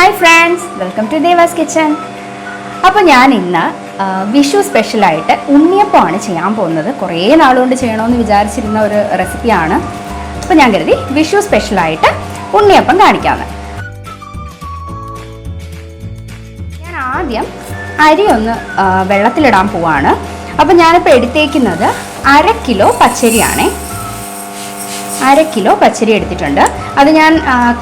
Hi friends, welcome to Deva's kitchen. അപ്പോൾ ഞാൻ ഇന്ന് വിഷു സ്പെഷ്യലായിട്ട് ഉണ്ണിയപ്പമാണ് ചെയ്യാൻ പോകുന്നത്. കുറേ നാളുകൊണ്ട് ചെയ്യണമെന്ന് വിചാരിച്ചിരുന്ന ഒരു റെസിപ്പിയാണ്. അപ്പോൾ ഞാൻ കരുതി വിഷു സ്പെഷ്യലായിട്ട് ഉണ്ണിയപ്പം കാണിക്കാമെന്ന്. ഞാൻ ആദ്യം അരി ഒന്ന് വെള്ളത്തിലിടാൻ പോവാണ്. അപ്പോൾ ഞാനിപ്പോൾ എടുത്തേക്കുന്നത് 1/2 കിലോ പച്ചരിയാണേ. 1/2 കിലോ പച്ചരി എടുത്തിട്ടുണ്ട്. അത് ഞാൻ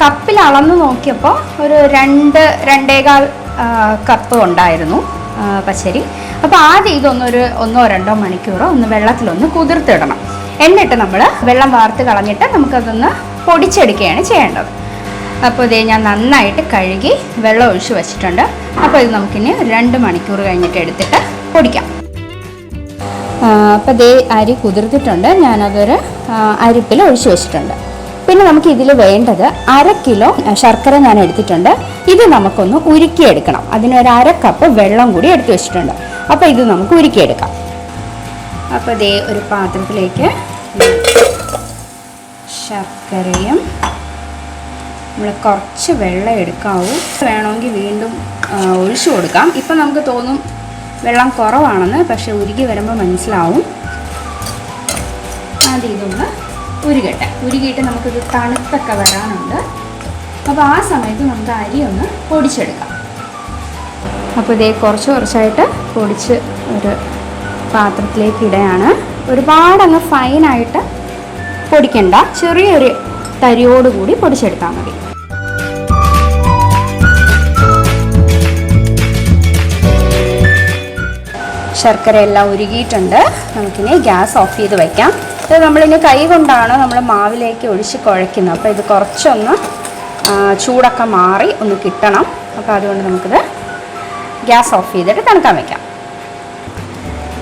കപ്പിൽ അളന്ന് നോക്കിയപ്പോൾ ഒരു 2-2.25 കപ്പ് ഉണ്ടായിരുന്നു പച്ചരി. അപ്പോൾ ആദ്യം ഇതൊന്നൊരു 1-2 മണിക്കൂറോ ഒന്ന് വെള്ളത്തിലൊന്ന് കുതിർത്തിടണം. എന്നിട്ട് നമ്മൾ വെള്ളം വാർത്ത് കളഞ്ഞിട്ട് നമുക്കതൊന്ന് പൊടിച്ചെടുക്കുകയാണ് ചെയ്യേണ്ടത്. അപ്പോൾ ഇതേ ഞാൻ നന്നായിട്ട് കഴുകി വെള്ളം ഒഴിച്ച് വെച്ചിട്ടുണ്ട്. അപ്പോൾ ഇത് നമുക്കിനി 2 മണിക്കൂർ കഴിഞ്ഞിട്ട് എടുത്തിട്ട് പൊടിക്കാം. അപ്പോൾ ദേ അരി കുതിർത്തിട്ടുണ്ട്. ഞാനതൊരു അരിപ്പിൽ ഒഴിച്ചു വെച്ചിട്ടുണ്ട്. പിന്നെ നമുക്ക് ഇതിൽ വേണ്ടത് 1/2 കിലോ ശർക്കര ഞാൻ എടുത്തിട്ടുണ്ട്. ഇത് നമുക്കൊന്ന് ഉരുക്കിയെടുക്കണം. അതിനൊരു 1/2 കപ്പ് വെള്ളം കൂടി എടുത്തു വെച്ചിട്ടുണ്ട്. അപ്പോൾ ഇത് നമുക്ക് ഉരുക്കിയെടുക്കാം. അപ്പോൾ ദേ ഒരു പാത്രത്തിലേക്ക് ശർക്കരയും നമ്മൾ കുറച്ച് വെള്ളം എടുക്കാവൂ. വേണമെങ്കിൽ വീണ്ടും ഒഴിച്ചു കൊടുക്കാം. ഇപ്പം നമുക്ക് തോന്നും വെള്ളം കുറവാണെന്ന്, പക്ഷെ ഉരുകി വരുമ്പോൾ മനസ്സിലാവും. ആദ്യം ഇതൊന്ന് ഉരുകട്ടെ. ഉരുകിയിട്ട് നമുക്കിത് തണുത്തൊക്കെ വരാനുണ്ട്. അപ്പോൾ ആ സമയത്ത് നമുക്ക് അരി ഒന്ന് പൊടിച്ചെടുക്കാം. അപ്പോൾ ഇതേ കുറച്ചായിട്ട് പൊടിച്ച് ഒരു പാത്രത്തിലേക്ക് ഇടുകയാണ്. ഒരുപാടങ്ങ് ഫൈനായിട്ട് പൊടിക്കണ്ട, ചെറിയൊരു തരിയോടുകൂടി പൊടിച്ചെടുത്താൽ മതി. ശർക്കര എല്ലാം ഉരുകിയിട്ടുണ്ട്. നമുക്കിനി ഗ്യാസ് ഓഫ് ചെയ്ത് വയ്ക്കാം. ഇത് നമ്മളിനി കൈ കൊണ്ടാണ് നമ്മൾ മാവിലേക്ക് ഒഴിച്ച് കുഴയ്ക്കുന്നത്. അപ്പോൾ ഇത് കുറച്ചൊന്ന് ചൂടൊക്കെ മാറി ഒന്ന് കിട്ടണം. അപ്പോൾ അതുകൊണ്ട് നമുക്കിത് ഗ്യാസ് ഓഫ് ചെയ്തിട്ട് തണുക്കാൻ വയ്ക്കാം.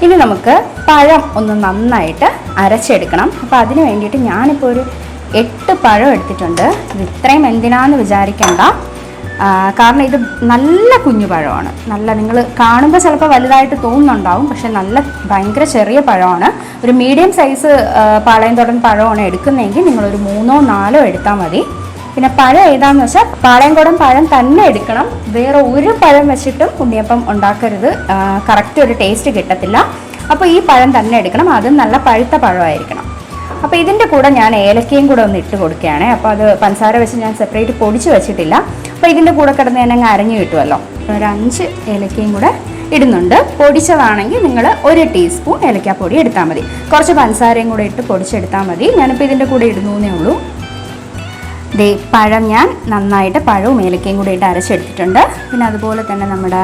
ഇനി നമുക്ക് പഴം ഒന്ന് നന്നായിട്ട് അരച്ചെടുക്കണം. അപ്പോൾ അതിന് വേണ്ടിയിട്ട് ഞാനിപ്പോൾ ഒരു 8 പഴം എടുത്തിട്ടുണ്ട്. ഇത് ഇത്രയും എന്തിനാന്ന് വിചാരിക്കേണ്ട, കാരണം ഇത് നല്ല കുഞ്ഞു പഴമാണ്. നിങ്ങൾ കാണുമ്പോൾ ചിലപ്പോൾ വലുതായിട്ട് തോന്നുന്നുണ്ടാവും, പക്ഷെ ഭയങ്കര ചെറിയ പഴമാണ്. ഒരു മീഡിയം സൈസ് പാളയംതോടൻ പഴമാണ് എടുക്കുന്നതെങ്കിൽ നിങ്ങളൊരു 3-4 എടുത്താൽ മതി. പിന്നെ പഴം ഏതാണെന്ന് വെച്ചാൽ പാളയംകോടൻ പഴം തന്നെ എടുക്കണം. വേറെ ഒരു പഴം വെച്ചിട്ടും ഉണ്ണിയപ്പം ഉണ്ടാക്കരുത്, കറക്റ്റ് ഒരു ടേസ്റ്റ് കിട്ടത്തില്ല. അപ്പോൾ ഈ പഴം തന്നെ എടുക്കണം. അതും നല്ല പഴുത്ത പഴമായിരിക്കണം. അപ്പോൾ ഇതിൻ്റെ കൂടെ ഞാൻ ഏലക്കയും കൂടെ ഒന്ന് ഇട്ട് കൊടുക്കുകയാണ്. അപ്പോൾ അത് പഞ്ചസാര വെച്ച് ഞാൻ സെപ്പറേറ്റ് പൊടിച്ച് വെച്ചിട്ടില്ല. അപ്പോൾ ഇതിൻ്റെ കൂടെ കിടന്ന് ഞാൻ അങ്ങ് അരഞ്ഞു കിട്ടുമല്ലോ. ഒരു 5 ഏലക്കയും കൂടെ ഇടുന്നുണ്ട്. പൊടിച്ചതാണെങ്കിൽ നിങ്ങൾ 1 ടീസ്പൂൺ ഏലക്കാപ്പൊടി എടുത്താൽ മതി. കുറച്ച് പഞ്ചസാരയും കൂടെ ഇട്ട് പൊടിച്ചെടുത്താൽ മതി. ഞാനിപ്പോൾ ഇതിൻ്റെ കൂടെ ഇടുന്നേ ഉള്ളൂ. ദേ പഴം ഞാൻ നന്നായിട്ട് പഴവും ഏലക്കയും കൂടെ ഇട്ട് അരച്ചെടുത്തിട്ടുണ്ട്. പിന്നെ അതുപോലെ തന്നെ നമ്മുടെ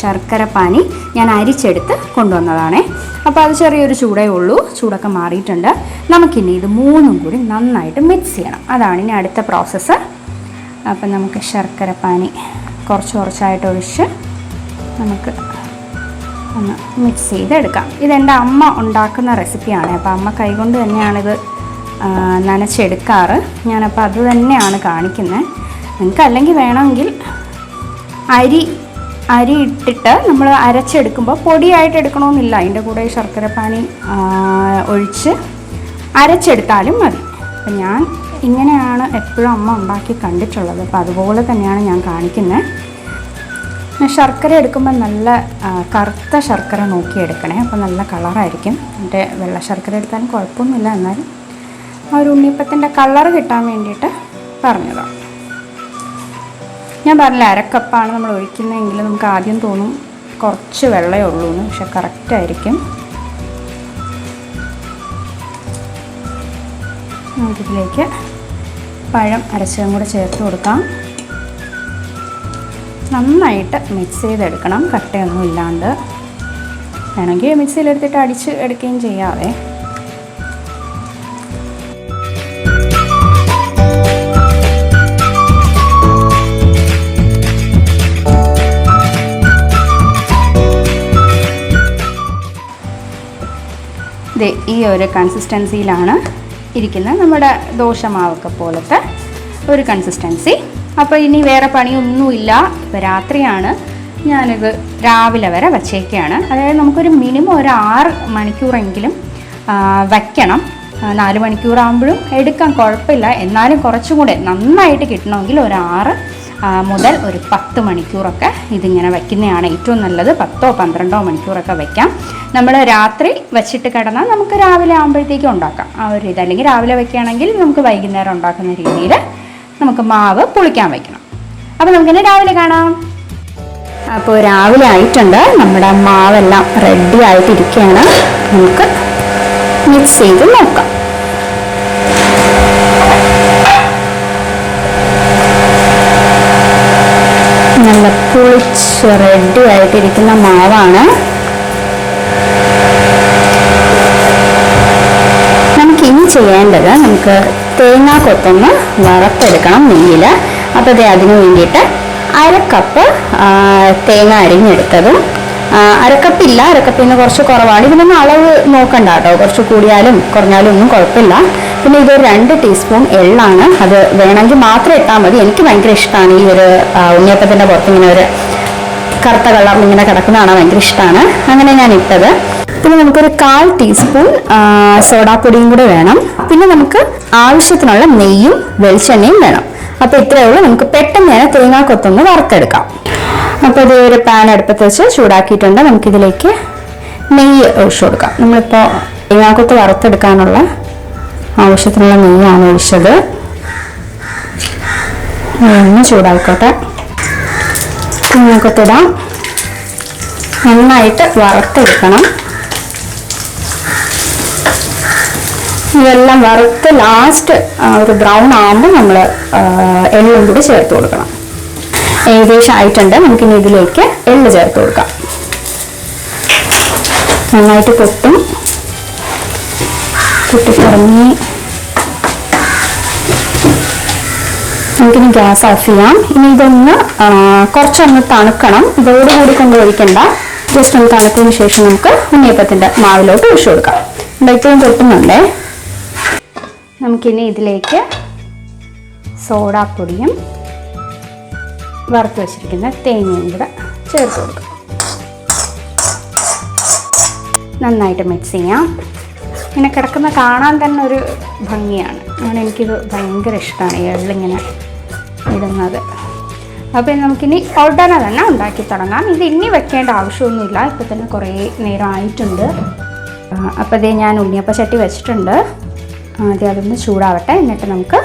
ശർക്കര പാനി ഞാൻ അരിച്ചെടുത്ത് കൊണ്ടുവന്നതാണേ. അപ്പോൾ അത് ചെറിയൊരു ചൂടേ ഉള്ളൂ. ചൂടൊക്കെ മാറിയിട്ടുണ്ട്. നമുക്കിനി ഇത് 3ഉം കൂടി നന്നായിട്ട് മിക്സ് ചെയ്യണം. അതാണ് ഇനി അടുത്ത പ്രോസസ്സ്. അപ്പം നമുക്ക് ശർക്കര പാനി കുറച്ചായിട്ട് ഒഴിച്ച് നമുക്ക് ഒന്ന് മിക്സ് ചെയ്തെടുക്കാം. ഇതെൻ്റെ അമ്മ ഉണ്ടാക്കുന്ന റെസിപ്പിയാണ്. അപ്പോൾ അമ്മ കൈകൊണ്ട് തന്നെയാണിത് നനച്ചെടുക്കാറ്. ഞാനപ്പോൾ അത് തന്നെയാണ് കാണിക്കുന്നത്. നിങ്ങൾക്ക് അല്ലെങ്കിൽ വേണമെങ്കിൽ അരി ഇട്ടിട്ട് നമ്മൾ അരച്ചെടുക്കുമ്പോൾ പൊടിയായിട്ട് എടുക്കണമെന്നില്ല. അതിൻ്റെ കൂടെ ശർക്കര പാനി ഒഴിച്ച് അരച്ചെടുത്താലും മതി. അപ്പം ഞാൻ ഇങ്ങനെയാണ് എപ്പോഴും അമ്മ ഉണ്ടാക്കി കണ്ടിട്ടുള്ളത്. അപ്പോൾ അതുപോലെ തന്നെയാണ് ഞാൻ കാണിക്കുന്നത്. ശർക്കര എടുക്കുമ്പോൾ നല്ല കറുത്ത ശർക്കര നോക്കി എടുക്കണേ. അപ്പോൾ നല്ല കളറായിരിക്കും. എൻ്റെ വെള്ള ശർക്കര എടുത്താലും കുഴപ്പമൊന്നുമില്ല, എന്നാലും ആ ഒരു ഉണ്ണിയപ്പത്തിൻ്റെ കളർ കിട്ടാൻ വേണ്ടിയിട്ട് പറഞ്ഞതാണ്. ഞാൻ പറഞ്ഞില്ല 1/2 കപ്പാണ് നമ്മൾ ഒഴിക്കുന്നതെങ്കിൽ നമുക്ക് ആദ്യം തോന്നും കുറച്ച് വെള്ളമേ ഉള്ളൂ എന്ന്, പക്ഷെ കറക്റ്റായിരിക്കും. നമുക്കിതിലേക്ക് പഴം അരച്ചതും കൂടെ ചേർത്ത് കൊടുക്കാം. നന്നായിട്ട് മിക്സ് ചെയ്തെടുക്കണം, കട്ടയൊന്നും ഇല്ലാണ്ട്. വേണമെങ്കിൽ മിക്സിയിലെടുത്തിട്ട് അടിച്ച് എടുക്കുകയും ചെയ്യാവേ. ഈ ഒരു കൺസിസ്റ്റൻസിയിലാണ് ഇരിക്കുന്നത്. നമ്മുടെ ദോശമാവൊക്കെ പോലത്തെ ഒരു കൺസിസ്റ്റൻസി. അപ്പോൾ ഇനി വേറെ പണിയൊന്നുമില്ല. ഇപ്പോൾ രാത്രിയാണ്, ഞാനിത് രാവിലെ വരെ വച്ചേക്കുകയാണ്. അതായത് നമുക്കൊരു മിനിമം ഒരു 6 മണിക്കൂറെങ്കിലും വയ്ക്കണം. 4 മണിക്കൂറാകുമ്പോഴും എടുക്കാൻ കുഴപ്പമില്ല. എന്നാലും കുറച്ചും കൂടെ നന്നായിട്ട് കിട്ടണമെങ്കിൽ ഒരു മുതൽ ഒരു 10 മണിക്കൂറൊക്കെ ഇതിങ്ങനെ വയ്ക്കുന്നതാണ് ഏറ്റവും നല്ലത്. 10-12 മണിക്കൂറൊക്കെ വയ്ക്കാം. നമ്മൾ രാത്രി വെച്ചിട്ട് കിടന്നാൽ നമുക്ക് രാവിലെ ആകുമ്പോഴത്തേക്കും ഉണ്ടാക്കാം ആ ഒരു ഇത്. അല്ലെങ്കിൽ രാവിലെ വയ്ക്കുകയാണെങ്കിൽ നമുക്ക് വൈകുന്നേരം ഉണ്ടാക്കുന്ന രീതിയിൽ നമുക്ക് മാവ് പുളിക്കാൻ വയ്ക്കണം. അപ്പോൾ നമുക്കിനി രാവിലെ കാണാം. അപ്പോൾ രാവിലെ ആയിട്ടുണ്ട്, നമ്മുടെ മാവെല്ലാം റെഡി ആയിട്ടിരിക്കുകയാണ്. നമുക്ക് മിക്സ് ചെയ്ത് നോക്കാം. നല്ല പുളിച്ച് റെഡി ആയിട്ടിരിക്കുന്ന മാവാണ്. നമുക്കിനി ചെയ്യേണ്ടത് നമുക്ക് തേങ്ങാക്കൊത്തൊന്ന് വറുത്തെടുക്കണം നെയ്യിൽ. അപ്പോൾ അതിന് വേണ്ടിയിട്ട് 1/2 കപ്പ് തേങ്ങ അരിഞ്ഞെടുത്തതും, 1/2 കപ്പില്ല, 1/2 കപ്പിൽ നിന്ന് കുറച്ച് കുറവാണ്. ഇതിനൊന്നും അളവ് നോക്കണ്ട കേട്ടോ, കുറച്ച് കൂടിയാലും കുറഞ്ഞാലും ഒന്നും കുഴപ്പമില്ല. പിന്നെ ഇതൊരു 2 ടീസ്പൂൺ എള്ളാണ്, അത് വേണമെങ്കിൽ മാത്രം ഇട്ടാൽ മതി. എനിക്ക് ഭയങ്കര ഇഷ്ടമാണ് ഈ ഒരു ഉണ്ണിയപ്പത്തിൻ്റെ പുറത്ത് ഇങ്ങനെ ഒരു കറുത്ത കളറിൽ ഇങ്ങനെ കിടക്കുന്നതാണ്, ഭയങ്കര ഇഷ്ടമാണ്, അങ്ങനെ ഞാൻ ഇട്ടത്. പിന്നെ നമുക്കൊരു 1/4 ടീസ്പൂൺ സോഡാപ്പൊടിയും കൂടെ വേണം. പിന്നെ നമുക്ക് ആവശ്യത്തിനുള്ള നെയ്യും വെളിച്ചെണ്ണയും വേണം. അപ്പോൾ ഇത്രയേ ഉള്ളൂ. നമുക്ക് പെട്ടെന്ന് തന്നെ തേങ്ങാക്കൊത്തൊന്ന് വറുത്തെടുക്കാം. അപ്പോൾ ഇത് ഒരു പാൻ അടുപ്പത്ത് വെച്ച് ചൂടാക്കിയിട്ടുണ്ട്. നമുക്കിതിലേക്ക് നെയ്യ് ഒഴിച്ചു കൊടുക്കാം. നമ്മളിപ്പോൾ തേങ്ങാക്കൊത്ത് വറുത്തെടുക്കാനുള്ള ആവശ്യത്തിനുള്ള നെയ്യാണ് ഒഴിച്ചത്. ഒന്ന് ചൂടായിക്കോട്ടെ. തേങ്ങാക്കൊത്തിടാം. നന്നായിട്ട് വറുത്തെടുക്കണം. ഇതെല്ലാം വറുത്ത് ലാസ്റ്റ് ഒരു ബ്രൗൺ ആകുമ്പോൾ നമ്മൾ എള്ളും കൂടി ചേർത്ത് കൊടുക്കണം. ഏകദേശം ആയിട്ടുണ്ട്. നമുക്കിനി ഇതിലേക്ക് എള്ള് ചേർത്ത് കൊടുക്കാം. നന്നായിട്ട് പൊട്ടിത്തിറങ്ങി നമുക്കിനി ഗ്യാസ് ഓഫ് ചെയ്യാം. ഇനി ഇതൊന്ന് കുറച്ചൊന്ന് തണുക്കണം. ഇതോടുകൂടി കൊണ്ട് ഒഴിക്കണ്ട, ജസ്റ്റ് ഒന്ന് തണുത്തതിന് ശേഷം നമുക്ക് ഉണ്ണിയപ്പത്തിൻ്റെ മാവിലോട്ട് ഒഴിച്ചു കൊടുക്കാം. ഇപ്പോഴും പൊട്ടുന്നുണ്ടേ. നമുക്കിനി ഇതിലേക്ക് സോഡാപ്പൊടിയും വറുത്ത് വെച്ചിരിക്കുന്ന തേങ്ങയും കൂടെ ചേർത്ത് കൊടുക്കാം. നന്നായിട്ട് മിക്സ് ചെയ്യാം. ഇങ്ങനെ കിടക്കുന്ന കാണാൻ തന്നെ ഒരു ഭംഗിയാണ്. അങ്ങനെ എനിക്കിത് ഭയങ്കര ഇഷ്ടമാണ് ഈ എള്ളിങ്ങനെ ഇടുന്നത്. അപ്പോൾ നമുക്കിനി ഉടനെ തന്നെ ഉണ്ടാക്കി തുടങ്ങാം. ഇത് ഇനി വെക്കേണ്ട ആവശ്യമൊന്നുമില്ല, ഇപ്പോൾ തന്നെ കുറേ നേരം ആയിട്ടുണ്ട്. അപ്പോൾ ഇതേ ഞാൻ ഉണ്ണിയപ്പ ചട്ടി വെച്ചിട്ടുണ്ട്. ആദ്യം അതൊന്ന് ചൂടാവട്ടെ. എന്നിട്ട് നമുക്ക്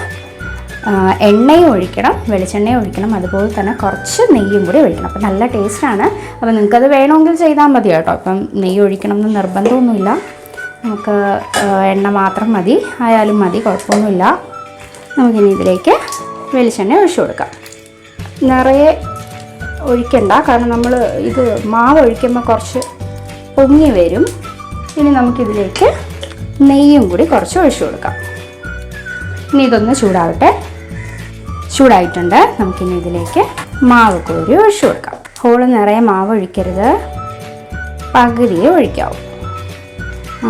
എണ്ണയും ഒഴിക്കണം, വെളിച്ചെണ്ണയും ഒഴിക്കണം, അതുപോലെ തന്നെ കുറച്ച് നെയ്യും കൂടി ഒഴിക്കണം. അപ്പോൾ നല്ല ടേസ്റ്റാണ്. അപ്പോൾ നിങ്ങൾക്കത് വേണമെങ്കിൽ ചെയ്താൽ മതി കേട്ടോ. അപ്പം നെയ്യ് ഒഴിക്കണം എന്ന് നിർബന്ധമൊന്നുമില്ല, നമുക്ക് എണ്ണ മാത്രം മതി, ആയാലും മതി, കുഴപ്പമൊന്നുമില്ല. നമുക്കിനി ഇതിലേക്ക് വെളിച്ചെണ്ണ ഒഴിച്ചു കൊടുക്കാം. നിറയെ ഒഴിക്കണ്ട, കാരണം നമ്മൾ ഇത് മാവ് ഒഴിക്കുമ്പോൾ കുറച്ച് പൊങ്ങി വരും. ഇനി നമുക്കിതിലേക്ക് നെയ്യും കൂടി കുറച്ച് ഒഴിച്ചു കൊടുക്കാം. ഇനി ഇതൊന്ന് ചൂടാവട്ടെ. ചൂടായിട്ടുണ്ട്. നമുക്കിനി ഇതിലേക്ക് മാവ് കോരി ഒഴിച്ചു കൊടുക്കാം. ഹോള് നിറയെ മാവ് ഒഴിക്കരുത്, പകുതിയെ ഒഴിക്കാവും.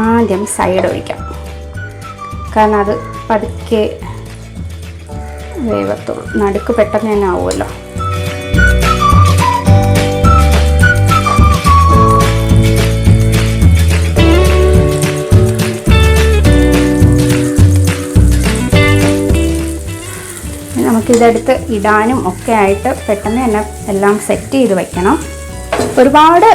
ആദ്യം സൈഡ് ഒഴിക്കാം, കാരണം അത് പതുക്കെ വേവത്തുള്ളൂ. നടുക്ക് പെട്ടെന്ന് തന്നെ ആവുമല്ലോ. നമുക്കിതെടുത്ത് ഇടാനും ഒക്കെ ആയിട്ട് പെട്ടെന്ന് തന്നെ എല്ലാം സെറ്റ് ചെയ്ത് വയ്ക്കണം. ഒരുപാട്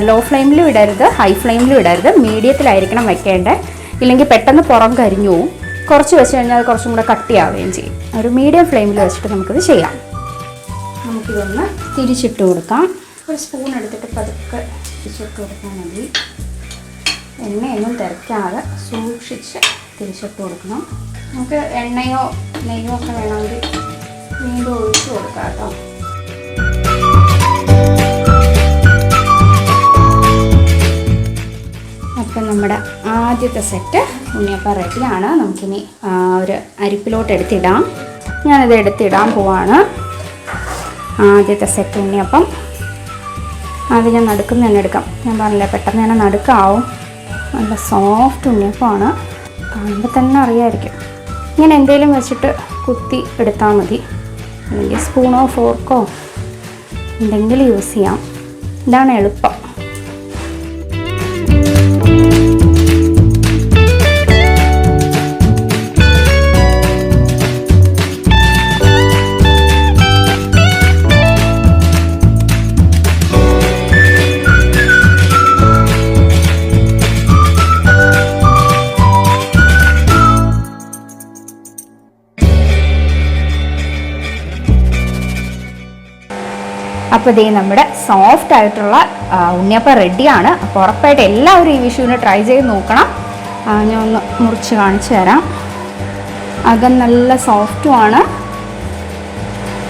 ലോ ഫ്ലെയിമിലും ഇടരുത്, ഹൈ ഫ്ലെയിമിലും ഇടരുത്, മീഡിയത്തിലായിരിക്കണം വെക്കേണ്ടത്. ഇല്ലെങ്കിൽ പെട്ടെന്ന് പുറം കരിഞ്ഞു പോവും. കുറച്ച് വെച്ച് കഴിഞ്ഞാൽ അത് കുറച്ചും കൂടെ കട്ടിയാവുകയും ചെയ്യും. ഒരു മീഡിയം ഫ്ലെയിമിൽ വെച്ചിട്ട് നമുക്കിത് ചെയ്യാം. നമുക്കിതൊന്ന് തിരിച്ചിട്ട് കൊടുക്കാം. ഒരു സ്പൂൺ എടുത്തിട്ട് പതുക്കെ തിരിച്ചിട്ട് കൊടുക്കാൻ മതി. എണ്ണയൊന്നും തിരക്കാതെ സൂക്ഷിച്ച് തിരിച്ചിട്ട് കൊടുക്കണം. നമുക്ക് എണ്ണയോ നെയ്യോ ഒക്കെ വേണമെങ്കിൽ വീണ്ടും ഒഴിച്ച് കൊടുക്കാം കേട്ടോ. അപ്പം നമ്മുടെ ആദ്യത്തെ സെറ്റ് ഉണ്ണിയപ്പം റെഡിയാണ്. നമുക്കിനി ഒരു അരിപ്പിലോട്ട് എടുത്തിടാം. ഞാനിത് എടുത്തിടാൻ പോവാണ്. ആദ്യത്തെ സെറ്റ് ഉണ്ണിയപ്പം ആദ്യം ഞാൻ നടുക്കുന്ന തന്നെ എടുക്കാം. ഞാൻ പറഞ്ഞില്ലേ പെട്ടെന്ന് തന്നെ നടുക്കാവും. നല്ല സോഫ്റ്റ് ഉണ്ണിയപ്പമാണ്, കാണുമ്പോൾ തന്നെ അറിയാമായിരിക്കും. ഇങ്ങനെ എന്തെങ്കിലും വെച്ചിട്ട് കുത്തി എടുത്താൽ മതി, അല്ലെങ്കിൽ സ്പൂണോ ഫോർക്കോ എന്തെങ്കിലും യൂസ് ചെയ്യാം. ഇതാണ് എളുപ്പം. അപ്പോൾ ഇതേ നമ്മുടെ സോഫ്റ്റ് ആയിട്ടുള്ള ഉണ്ണിയപ്പം റെഡിയാണ്. അപ്പോൾ ഉറപ്പായിട്ട് എല്ലാവരും ഈ വിഷുവിന് ട്രൈ ചെയ്ത് നോക്കണം. ഞാൻ ഒന്ന് മുറിച്ച് കാണിച്ചു തരാം. അകം നല്ല സോഫ്റ്റുമാണ്,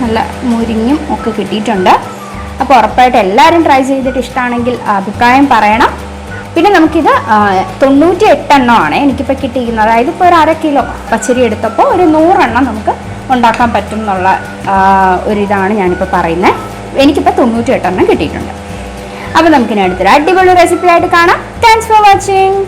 നല്ല മുരിഞ്ഞും ഒക്കെ കിട്ടിയിട്ടുണ്ട്. അപ്പോൾ ഉറപ്പായിട്ട് എല്ലാവരും ട്രൈ ചെയ്തിട്ട് ഇഷ്ടമാണെങ്കിൽ അഭിപ്രായം പറയണം. പിന്നെ നമുക്കിത് 98 എണ്ണമാണ് എനിക്കിപ്പോൾ കിട്ടിയിരിക്കുന്നത്. അതായത് ഇപ്പോൾ ഒരു 1/2 കിലോ പച്ചരി എടുത്തപ്പോൾ ഒരു 100 എണ്ണം നമുക്ക് ഉണ്ടാക്കാൻ പറ്റും എന്നുള്ള ഒരിതാണ് ഞാനിപ്പോൾ പറയുന്നത്. എനിക്കിപ്പോൾ 98 എണ്ണം കിട്ടിയിട്ടുണ്ട്. അപ്പോൾ നമുക്കിനി അടുത്തൊരു അടിപൊളി റെസിപ്പി ആയിട്ട് കാണാം. Thanks for watching.